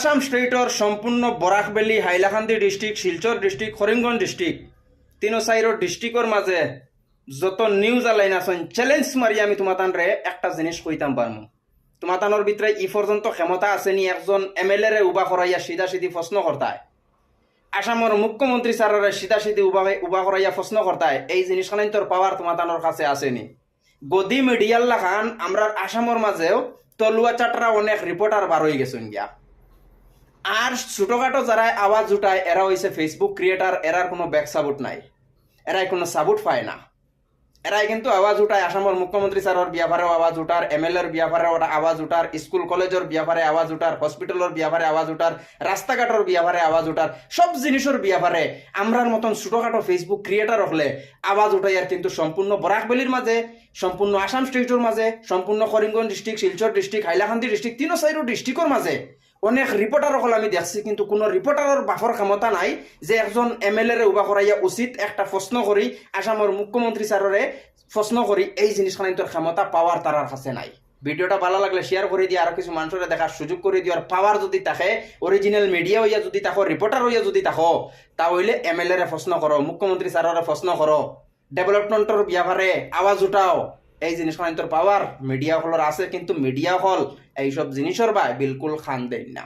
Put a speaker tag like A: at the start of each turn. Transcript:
A: আসাম স্টেটর সম্পূর্ণ Barak valley, Hailakandi district, Silchar district, Karimganj district, তিনো চাইরো ডিস্ট্রিক্টর মাঝে যত নিউজ আলাইন আছেন চ্যালেঞ্জ মারি আমি তোমাতানরে একটা জিনিস কইতাম পারমু। তোমাতানোর ভিতরে ই পর্যন্ত ক্ষমতা আসেনি একজন এমএলএ রে উবা করাইয়া সিধা সিধি প্রশ্ন করতায়, আসামের মুখ্যমন্ত্রী স্যারের সিধা সিধি উবা করাইয়া প্রশ্ন করতায়, এই জিনিসখান তোর পাওয়ার তোমাতানোর কাছে আসেনি। গদি মিডিয়াল্লা খান আমরা আসামের মাঝেও তলুয়া চাটরা অনেক রিপোর্টার বার হয়ে গেছেন গিয়া। আর ছোটখাটো যারা আওয়াজ উঠায় এরা হয়েছে ফেসবুক ক্রিয়েটার, এরার কোনো ব্যাক সাপোর্ট নাই, এরাই কোনো সাপোর্ট পায় না। এরাই কিন্তু আওয়াজ উঠায় আসামের মুখ্যমন্ত্রী স্যারের ব্যাপারেও আওয়াজ উঠার, এমএলএর ব্যাপারে আওয়াজ উঠার, স্কুল কলেজের ব্যাপারে আওয়াজ উঠার, হসপিটালের ব্যাপারে আওয়াজ উঠার, রাস্তাঘাটের ব্যাপারে আওয়াজ উঠার, সব জিনিসের ব্যাপারে আমরার মতন ছোটখাটো ফেসবুক ক্রিয়েটার হলে আওয়াজ উঠাইয়ার কিন্তু সম্পূর্ণ বরাকবেলির মাঝে, সম্পূর্ণ আসাম স্টেটের মাঝে, সম্পূর্ণ Karimganj district, Silchar district, Hailakandi district, তিনো চাইরো ডিস্ট্রিক্টর মাঝে অনেক রিপোর্টার হল আমি দেখছি, কিন্তু কোনো রিপোর্টারের বাফর ক্ষমতা নাই যে একজন এমএলএ রে উবা করাইয়া উচিত একটা প্রশ্ন করি, আসামের মুখ্যমন্ত্রী স্যারের প্রশ্ন করি, এই জিনিসখানি তোর ক্ষমতা পাওয়ার তারার কাছে নাই। ভিডিওটা ভালো লাগলে শেয়ার করে দিয়ে আরো কিছু মানুষের দেখার সুযোগ করে দিওয়ার পাওয়ার যদি থাকে, অরিজিনাল মিডিয়া হইয়া যদি থাকো, রিপোর্টার হইয়া যদি থাকো, তাহলে এমএলএ রে প্রশ্ন করো, মুখ্যমন্ত্রী স্যারের প্রশ্ন করো, ডেভেলপমেন্টের ব্যাপারে আওয়াজ উঠাও। এই জিনিসখানি তোর পাওয়ার মিডিয়া হলর আছে, কিন্তু মিডিয়া হল এইসব জিনিসের বা বিলকুল খান দেন না।